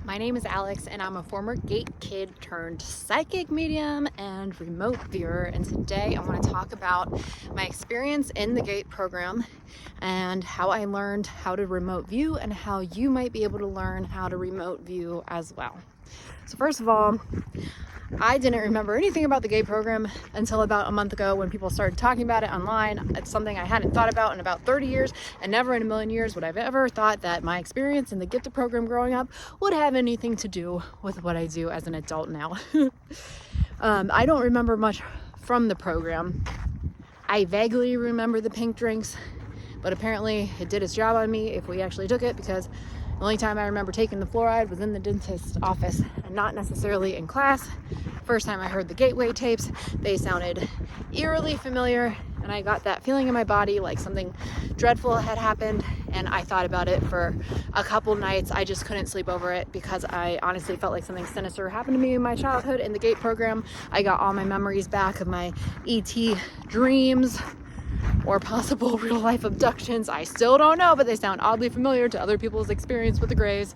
My name is Alex and I'm a former gate kid turned psychic medium and remote viewer, and today I want to talk about my experience in the gate program and how I learned how to remote view and how you might be able to learn how to remote view as well. So first of all, I didn't remember anything about the gate program until about a month ago when people started talking about it online. It's something I hadn't thought about in about 30 years, and never in a million years would I've ever thought that my experience in the gifted program growing up would have anything to do with what I do as an adult now. I don't remember much from the program. I vaguely remember the pink drinks, but apparently it did its job on me if we actually took it, because the only time I remember taking the fluoride was in the dentist's office and not necessarily in class. First time I heard the Gateway tapes, they sounded eerily familiar, and I got that feeling in my body like something dreadful had happened, and I thought about it for a couple nights. I just couldn't sleep over it because I honestly felt like something sinister happened to me in my childhood in the gate program. I got all my memories back of my ET dreams or possible real life abductions. I still don't know, but they sound oddly familiar to other people's experience with the Greys.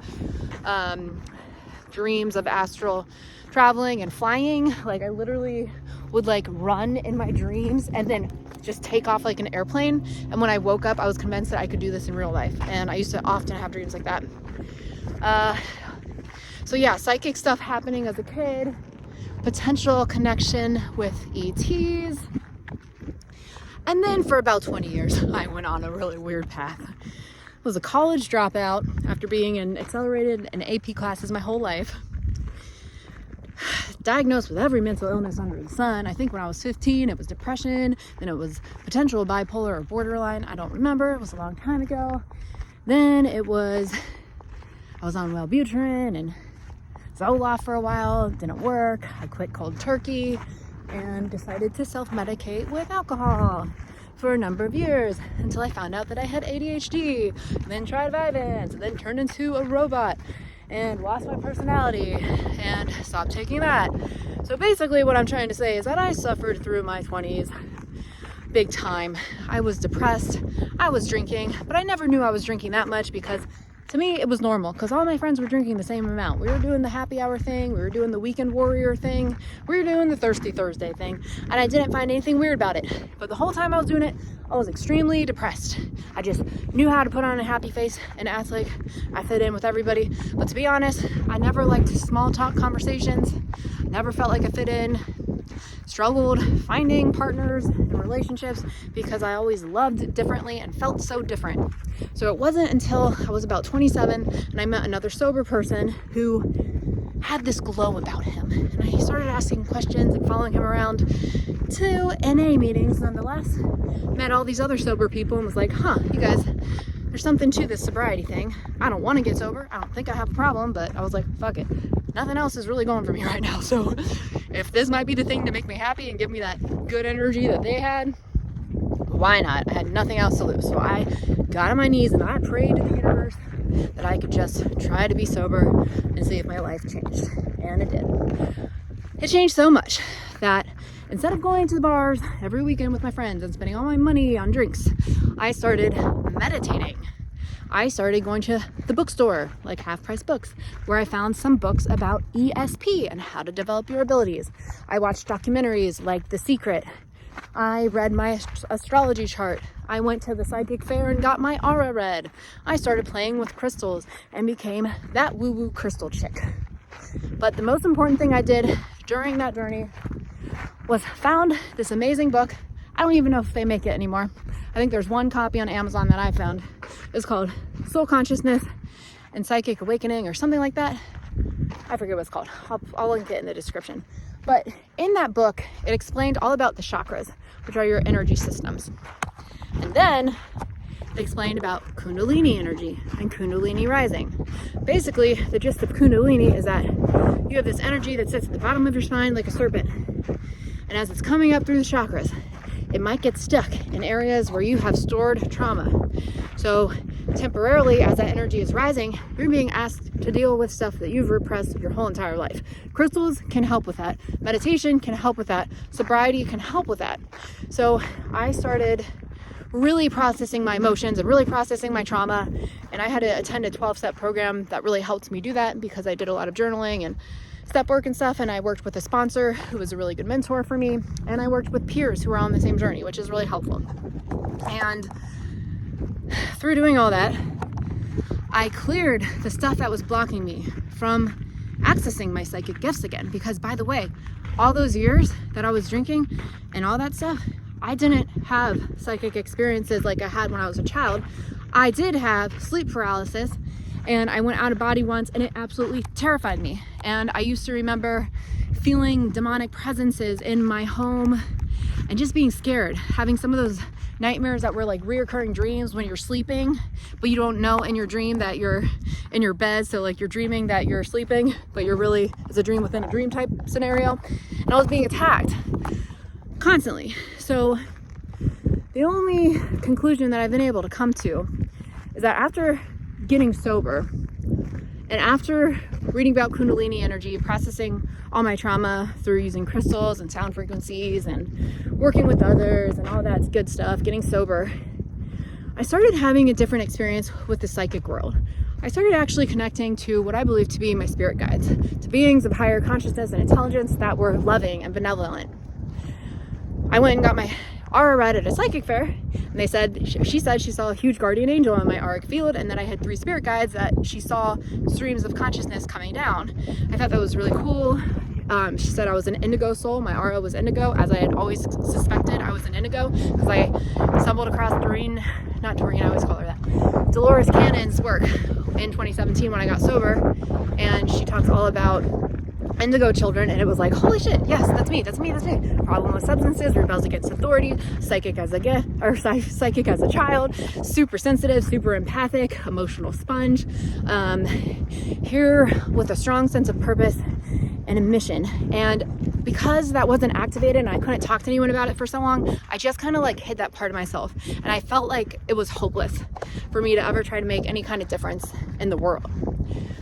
Dreams of astral traveling and flying. Like I literally would like run in my dreams and then just take off like an airplane. And when I woke up, I was convinced that I could do this in real life. And I used to often have dreams like that. So yeah, psychic stuff happening as a kid, potential connection with ETs. And then for about 20 years, I went on a really weird path. I was a college dropout after being in accelerated and AP classes my whole life. Diagnosed with every mental illness under the sun. I think when I was 15, it was depression. Then it was potential bipolar or borderline. I don't remember. It was a long time ago. Then I was on Wellbutrin and Zoloft for a while. It didn't work. I quit cold turkey and decided to self-medicate with alcohol for a number of years until I found out that I had ADHD, then tried Vyvanse, and then turned into a robot and lost my personality and stopped taking that. So basically what I'm trying to say is that I suffered through my 20s big time. I was depressed, I was drinking, but I never knew I was drinking that much because to me, it was normal because all my friends were drinking the same amount. We were doing the happy hour thing. We were doing the weekend warrior thing. We were doing the thirsty Thursday thing. And I didn't find anything weird about it. But the whole time I was doing it, I was extremely depressed. I just knew how to put on a happy face and act like I fit in with everybody. But to be honest, I never liked small talk conversations. Never felt like I fit in. Struggled finding partners and relationships because I always loved differently and felt so different. So it wasn't until I was about 27 and I met another sober person who had this glow about him. And I started asking questions and following him around to NA meetings nonetheless. Met all these other sober people and was like, you guys, there's something to this sobriety thing. I don't want to get sober. I don't think I have a problem, but I was like, fuck it. Nothing else is really going for me right now. So if this might be the thing to make me happy and give me that good energy that they had, why not? I had nothing else to lose. So I got on my knees and I prayed to the universe that I could just try to be sober and see if my life changed. And it did. It changed so much that instead of going to the bars every weekend with my friends and spending all my money on drinks, I started meditating. I started going to the bookstore, like Half Price Books, where I found some books about ESP and how to develop your abilities. I watched documentaries like The Secret. I read my astrology chart. I went to the psychic fair and got my aura read. I started playing with crystals and became that woo-woo crystal chick. But the most important thing I did during that journey was found this amazing book. I don't even know if they make it anymore. I think there's one copy on Amazon that I found. It's called Soul Consciousness and Psychic Awakening or something like that. I forget what it's called. I'll link it in the description. But in that book, it explained all about the chakras, which are your energy systems. And then it explained about Kundalini energy and Kundalini rising. Basically, the gist of Kundalini is that you have this energy that sits at the bottom of your spine like a serpent. And as it's coming up through the chakras, it might get stuck in areas where you have stored trauma. So temporarily, as that energy is rising, you're being asked to deal with stuff that you've repressed your whole entire life. Crystals can help with that. Meditation can help with that. Sobriety can help with that. So I started really processing my emotions and really processing my trauma. And I had to attend a 12-step program that really helped me do that, because I did a lot of journaling and step work and stuff. And I worked with a sponsor who was a really good mentor for me. And I worked with peers who were on the same journey, which is really helpful. And through doing all that, I cleared the stuff that was blocking me from accessing my psychic gifts again. Because, by the way, all those years that I was drinking and all that stuff, I didn't have psychic experiences like I had when I was a child. I did have sleep paralysis, and I went out of body once, and it absolutely terrified me. And I used to remember feeling demonic presences in my home and just being scared, having some of those nightmares that were like reoccurring dreams when you're sleeping, but you don't know in your dream that you're in your bed. So like you're dreaming that you're sleeping, but you're really, it's a dream within a dream type scenario. And I was being attacked constantly. So the only conclusion that I've been able to come to is that after getting sober and after reading about Kundalini energy, processing all my trauma through using crystals and sound frequencies and working with others and all that good stuff, getting sober, I started having a different experience with the psychic world. I started actually connecting to what I believe to be my spirit guides, to beings of higher consciousness and intelligence that were loving and benevolent. I went and got my aura read at a psychic fair, and they said, she said she saw a huge guardian angel in my auric field, and that I had 3 spirit guides that she saw streams of consciousness coming down. I thought that was really cool. She said I was an indigo soul. My aura was indigo, as I had always suspected I was an indigo, because I stumbled across I always call her that, Dolores Cannon's work in 2017 when I got sober, and she talks all about indigo children, and it was like, holy shit, yes, that's me. Problem with substances, rebels against authority, psychic as a gift, or psychic as a child, super sensitive, super empathic, emotional sponge, here with a strong sense of purpose and a mission. And because that wasn't activated and I couldn't talk to anyone about it for so long, I just kind of like hid that part of myself, and I felt like it was hopeless for me to ever try to make any kind of difference in the world.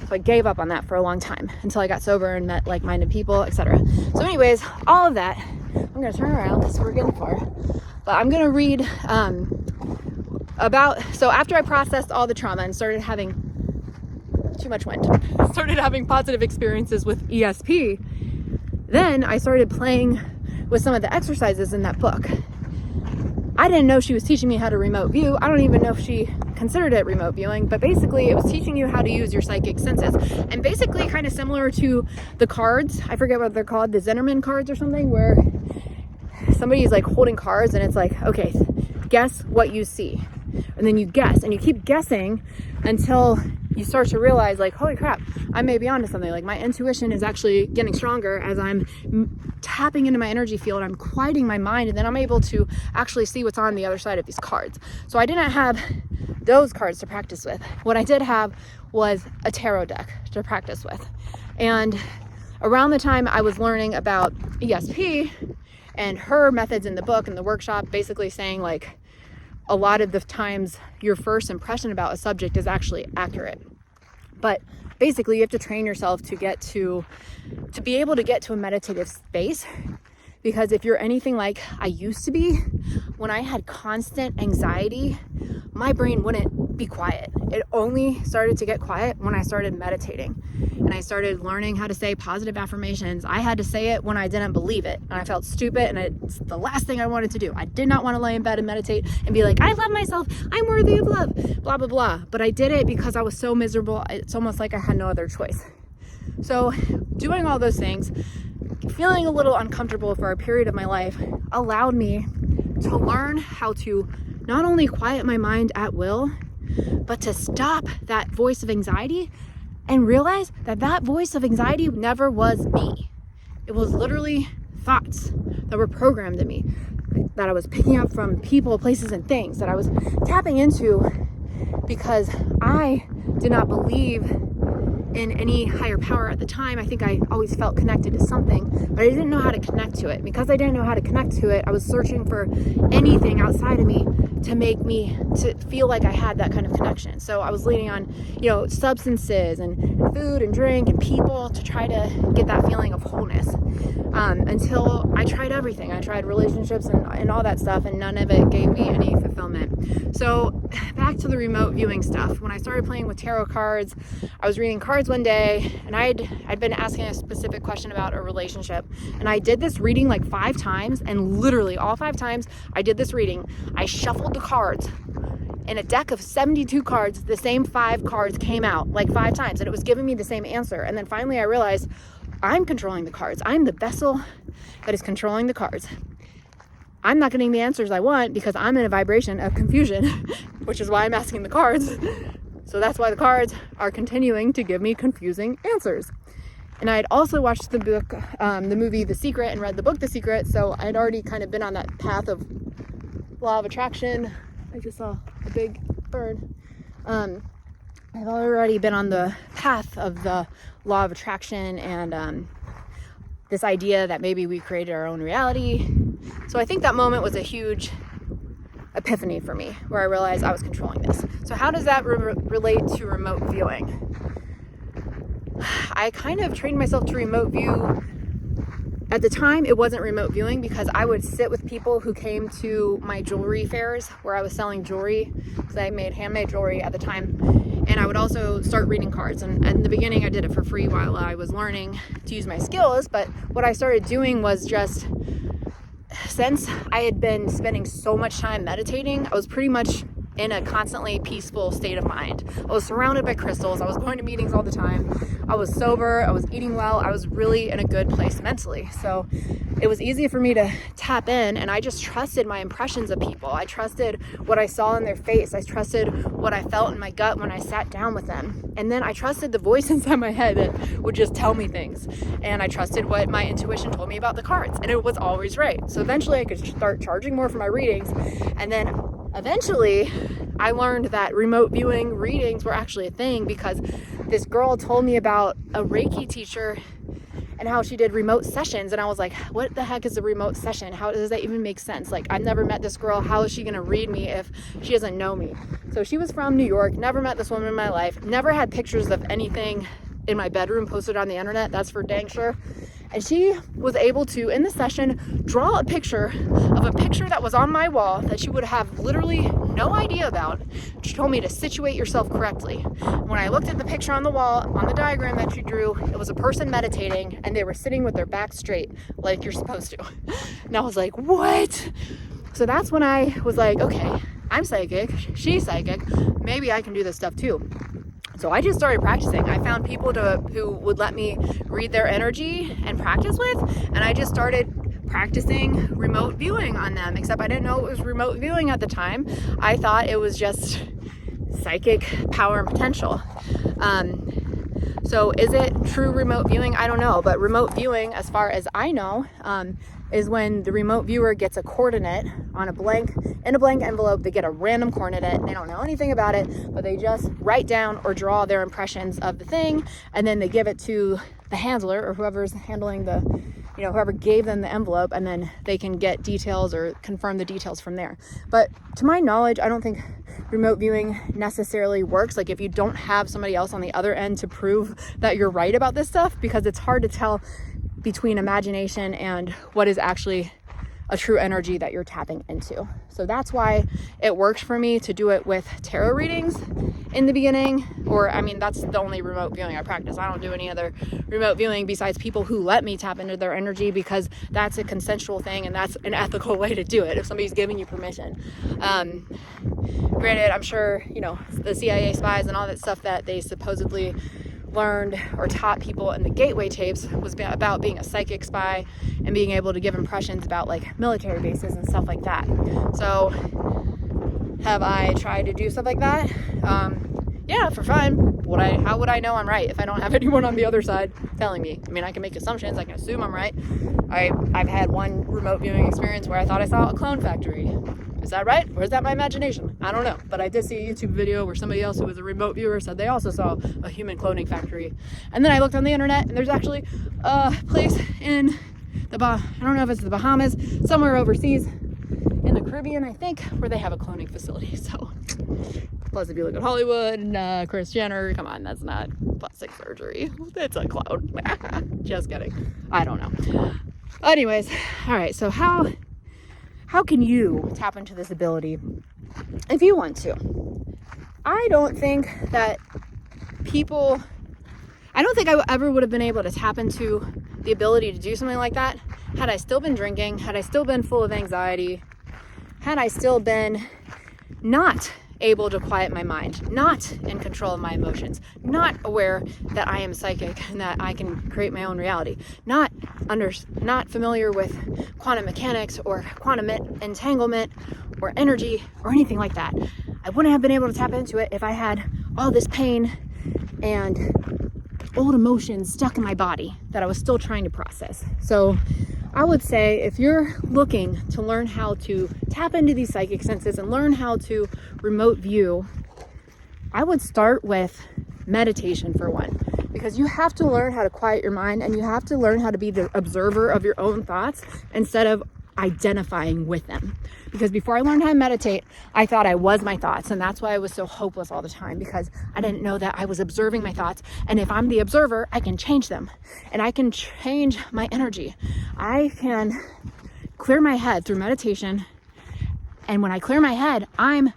So I gave up on that for a long time until I got sober and met like-minded people, etc. So anyways, all of that, I'm going to turn around because we're getting far, but I'm going to read so after I processed all the trauma and started having positive experiences with ESP, then I started playing with some of the exercises in that book. I didn't know she was teaching me how to remote view. I don't even know if she considered it remote viewing, but basically it was teaching you how to use your psychic senses. And basically kind of similar to the cards, I forget what they're called, the Zennerman cards or something, where somebody's like holding cards and it's like, okay, guess what you see. And then you guess, and you keep guessing until you start to realize like, holy crap, I may be onto something. Like my intuition is actually getting stronger as I'm tapping into my energy field. I'm quieting my mind, and then I'm able to actually see what's on the other side of these cards. So I didn't have those cards to practice with. What I did have was a tarot deck to practice with. And around the time I was learning about ESP and her methods in the book and the workshop, basically saying like, a lot of the times your first impression about a subject is actually accurate. But basically you have to train yourself to be able to get to a meditative space, because if you're anything like I used to be, when I had constant anxiety, my brain wouldn't be quiet. It only started to get quiet when I started meditating and I started learning how to say positive affirmations. I had to say it when I didn't believe it, and I felt stupid, and it's the last thing I wanted to do. I did not want to lay in bed and meditate and be like, I love myself, I'm worthy of love, blah, blah, blah. But I did it because I was so miserable. It's almost like I had no other choice. So doing all those things, feeling a little uncomfortable for a period of my life, allowed me to learn how to not only quiet my mind at will, but to stop that voice of anxiety and realize that that voice of anxiety never was me. It was literally thoughts that were programmed in me, that I was picking up from people, places, and things, that I was tapping into because I did not believe in any higher power at the time. I think I always felt connected to something, but I didn't know how to connect to it. Because I didn't know how to connect to it, I was searching for anything outside of me to make me to feel like I had that kind of connection. So I was leaning on, substances and food and drink and people to try to get that feeling of wholeness. Until I tried everything. I tried relationships and all that stuff, and none of it gave me any fulfillment. So back to the remote viewing stuff. When I started playing with tarot cards, I was reading cards one day, and I'd been asking a specific question about a relationship, and I did this reading like 5 times, and literally all 5 times I did this reading, I shuffled the cards. In a deck of 72 cards, the same 5 cards came out like 5 times, and it was giving me the same answer. And then finally I realized I'm controlling the cards. I'm the vessel that is controlling the cards. I'm not getting the answers I want because I'm in a vibration of confusion, which is why I'm asking the cards. So that's why the cards are continuing to give me confusing answers. And I had also watched the book, the movie The Secret, and read the book The Secret. So I'd already kind of been on that path of law of attraction. I just saw a big bird. I've already been on the path of the law of attraction and this idea that maybe we created our own reality. So I think that moment was a huge epiphany for me, where I realized I was controlling this. So how does that relate to remote viewing? I kind of trained myself to remote view. At the time, it wasn't remote viewing because I would sit with people who came to my jewelry fairs where I was selling jewelry, because I made handmade jewelry at the time. And I would also start reading cards. And in the beginning, I did it for free while I was learning to use my skills. But what I started doing was just, since I had been spending so much time meditating, I was pretty much in a constantly peaceful state of mind. I was surrounded by crystals. I was going to meetings all the time. I was sober. I was eating well. I was really in a good place mentally. So it was easy for me to tap in, and I just trusted my impressions of people. I trusted what I saw in their face. I trusted what I felt in my gut when I sat down with them. And then I trusted the voice inside my head that would just tell me things. And I trusted what my intuition told me about the cards, and it was always right. So eventually I could start charging more for my readings. And then eventually, I learned that remote viewing readings were actually a thing because this girl told me about a Reiki teacher and how she did remote sessions. And I was like, what the heck is a remote session? How does that even make sense? Like, I've never met this girl. How is she going to read me if she doesn't know me? So she was from New York, never met this woman in my life, never had pictures of anything in my bedroom posted on the internet. That's for dang sure. And she was able to, in the session, draw a picture of a picture that was on my wall that she would have literally no idea about. She told me to situate yourself correctly. When I looked at the picture on the wall, on the diagram that she drew, it was a person meditating, and they were sitting with their back straight, like you're supposed to. And I was like, what? So that's when I was like, okay, I'm psychic, she's psychic, maybe I can do this stuff too. So I just started practicing. I found people who would let me read their energy and practice with, and I just started practicing remote viewing on them, except I didn't know it was remote viewing at the time. I thought it was just psychic power and potential. So is it true remote viewing? I don't know, but remote viewing, as far as I know, is when the remote viewer gets a coordinate in a blank envelope. They get a random coordinate. They don't know anything about it, but they just write down or draw their impressions of the thing, and then they give it to the handler or whoever's handling whoever gave them the envelope, and then they can get details or confirm the details from there. But to my knowledge, I don't think remote viewing necessarily works, like if you don't have somebody else on the other end to prove that you're right about this stuff, because it's hard to tell between imagination and what is actually a true energy that you're tapping into. So that's why it worked for me to do it with tarot readings in the beginning, that's the only remote viewing I practice. I don't do any other remote viewing besides people who let me tap into their energy, because that's a consensual thing and that's an ethical way to do it if somebody's giving you permission. Granted, I'm sure, the CIA spies and all that stuff that they supposedly learned or taught people in the Gateway tapes was about being a psychic spy and being able to give impressions about like military bases and stuff like that. So have I tried to do stuff like that? Yeah, for fun. How would I know I'm right if I don't have anyone on the other side telling me? I can make assumptions. I can assume I'm right. I've had one remote viewing experience where I thought I saw a clone factory. Is that right? Or is that my imagination? I don't know. But I did see a YouTube video where somebody else who was a remote viewer said they also saw a human cloning factory. And then I looked on the internet, and there's actually a place in I don't know if it's the Bahamas, somewhere overseas in the Caribbean, I think, where they have a cloning facility. So Plus, if you look at Hollywood and Kris Jenner, come on, that's not plastic surgery. It's a clown. Just kidding. I don't know. Anyways, all right. So how can you tap into this ability if you want to? I don't think I ever would have been able to tap into the ability to do something like that had I still been drinking, had I still been full of anxiety, had I still been not able to quiet my mind, not in control of my emotions, not aware that I am psychic and that I can create my own reality, not familiar with quantum mechanics or quantum entanglement or energy or anything like that. I wouldn't have been able to tap into it if I had all this pain and old emotions stuck in my body that I was still trying to process. So I would say if you're looking to learn how to tap into these psychic senses and learn how to remote view, I would start with meditation for one, because you have to learn how to quiet your mind and you have to learn how to be the observer of your own thoughts instead of identifying with them. Because before I learned how to meditate, I thought I was my thoughts, and that's why I was so hopeless all the time, because I didn't know that I was observing my thoughts, and if I'm the observer, I can change them and I can change my energy. I can clear my head through meditation, and when I clear my head, I'm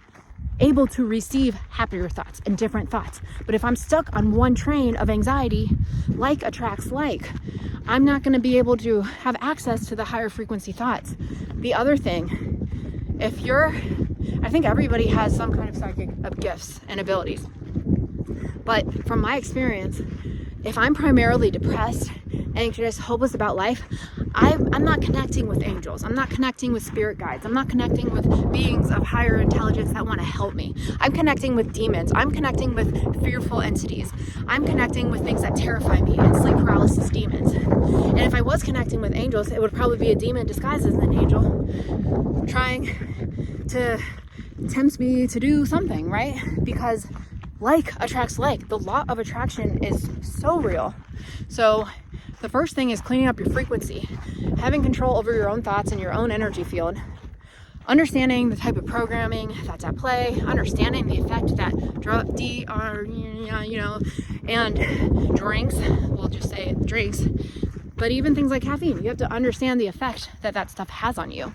able to receive happier thoughts and different thoughts. But if I'm stuck on one train of anxiety, like attracts like, I'm not going to be able to have access to the higher frequency thoughts. The other thing, I think everybody has some kind of psychic gifts and abilities. But from my experience, if I'm primarily depressed, anxious, hopeless about life, I'm not connecting with angels. I'm not connecting with spirit guides. I'm not connecting with beings of higher intelligence that want to help me. I'm connecting with demons. I'm connecting with fearful entities. I'm connecting with things that terrify me and sleep paralysis demons. And if I was connecting with angels, it would probably be a demon disguised as an angel trying to tempt me to do something, right? Because like attracts like. The law of attraction is so real. So the first thing is cleaning up your frequency, having control over your own thoughts and your own energy field, understanding the type of programming that's at play, understanding the effect that and drinks, we'll just say drinks, but even things like caffeine, you have to understand the effect that stuff has on you.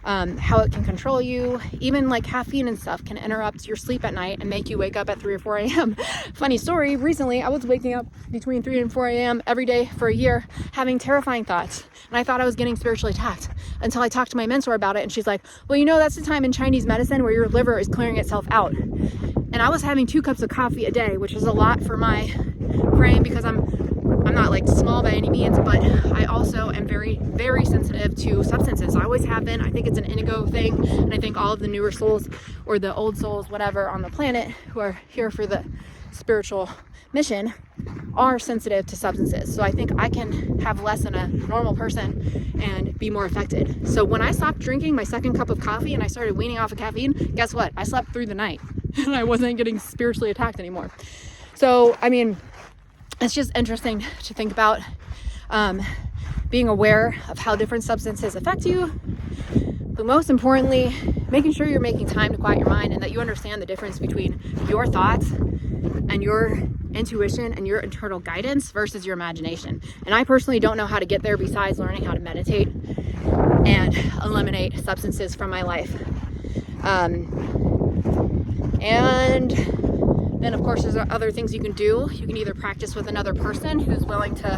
How it can control you. Even like caffeine and stuff can interrupt your sleep at night and make you wake up at 3 or 4 a.m. Funny story, recently I was waking up between 3 and 4 a.m. every day for a year having terrifying thoughts, and I thought I was getting spiritually attacked until I talked to my mentor about it, and she's like, well, that's the time in Chinese medicine where your liver is clearing itself out. And I was having 2 cups of coffee a day, which is a lot for my frame because I'm not like small by any means, but I also am very, very sensitive to substances. I always have been. I think it's an indigo thing, and I think all of the newer souls or the old souls, whatever, on the planet who are here for the spiritual mission are sensitive to substances. So I think I can have less than a normal person and be more affected. So when I stopped drinking my 2nd cup of coffee and I started weaning off of caffeine, guess what? I slept through the night and I wasn't getting spiritually attacked anymore. So, I mean, it's just interesting to think about being aware of how different substances affect you, but most importantly, making sure you're making time to quiet your mind and that you understand the difference between your thoughts and your intuition and your internal guidance versus your imagination. And I personally don't know how to get there besides learning how to meditate and eliminate substances from my life. And then, of course, there's other things you can do. You can either practice with another person who's willing to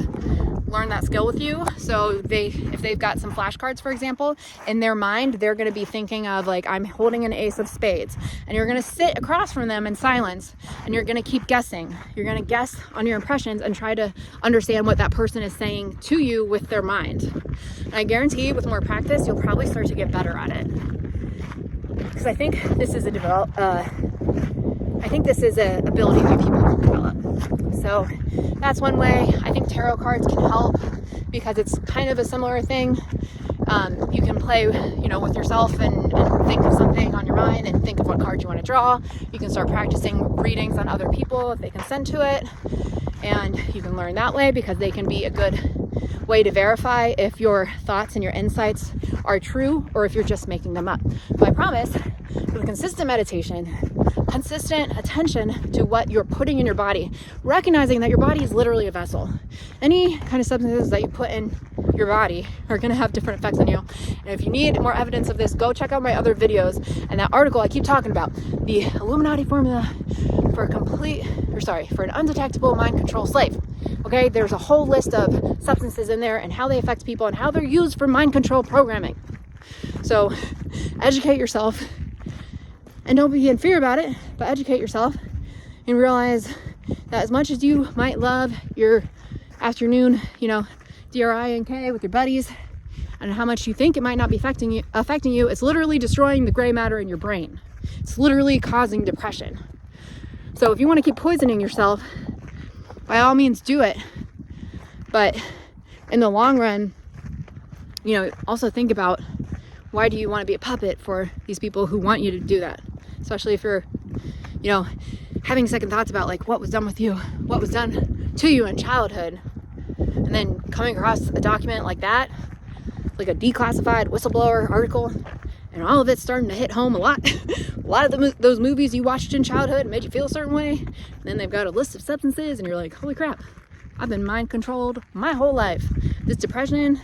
learn that skill with you. So if they've got some flashcards, for example, in their mind, they're going to be thinking of like, I'm holding an ace of spades, and you're going to sit across from them in silence and you're going to keep guessing. You're going to guess on your impressions and try to understand what that person is saying to you with their mind. And I guarantee you, with more practice, you'll probably start to get better at it. Because I think this is an ability that people can develop. So that's one way. I think tarot cards can help because it's kind of a similar thing. You can play, with yourself and think of something on your mind and think of what card you want to draw. You can start practicing readings on other people if they consent to it. And you can learn that way because they can be a good way to verify if your thoughts and your insights are true or if you're just making them up. So I promise, with consistent meditation, consistent attention to what you're putting in your body, recognizing that your body is literally a vessel. Any kind of substances that you put in your body are going to have different effects on you. And if you need more evidence of this, go check out my other videos and that article I keep talking about, the Illuminati formula for an undetectable mind control slave. Okay, there's a whole list of substances in there and how they affect people and how they're used for mind control programming. So educate yourself, and don't be in fear about it, but educate yourself and realize that as much as you might love your afternoon, DRI and K with your buddies, and how much you think it might not be affecting you, it's literally destroying the gray matter in your brain. It's literally causing depression. So if you want to keep poisoning yourself, by all means do it. But in the long run, also think about, why do you want to be a puppet for these people who want you to do that? Especially if you're, having second thoughts about like what was done with you, what was done to you in childhood, and then coming across a document like that, like a declassified whistleblower article, and all of it's starting to hit home a lot. A lot of those movies you watched in childhood made you feel a certain way, and then they've got a list of substances, and you're like, holy crap, I've been mind controlled my whole life. This depression,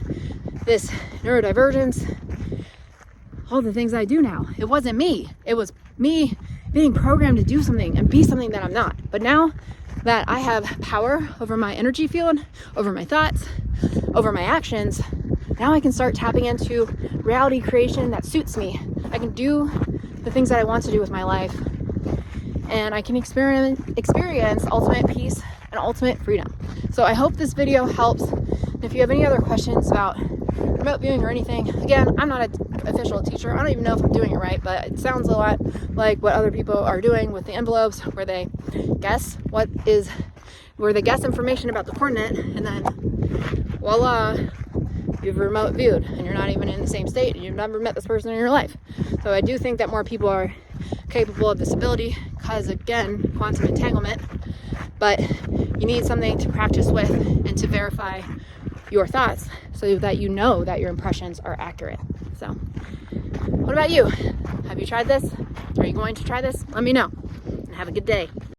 this neurodivergence, all the things I do now. It wasn't me. It was me being programmed to do something and be something that I'm not. But now that I have power over my energy field, over my thoughts, over my actions, now I can start tapping into reality creation that suits me. I can do the things that I want to do with my life, and I can experience ultimate peace and ultimate freedom. So I hope this video helps. If you have any other questions about remote viewing or anything, again, I'm not an official teacher. I don't even know if I'm doing it right, but it sounds a lot like what other people are doing with the envelopes, where they guess information about the coordinate, and then voila, you've remote viewed, and you're not even in the same state, and you've never met this person in your life. So I do think that more people are capable of this ability, because again, quantum entanglement, but you need something to practice with and to verify your thoughts so that you know that your impressions are accurate. So what about you? Have you tried this? Are you going to try this? Let me know, and have a good day.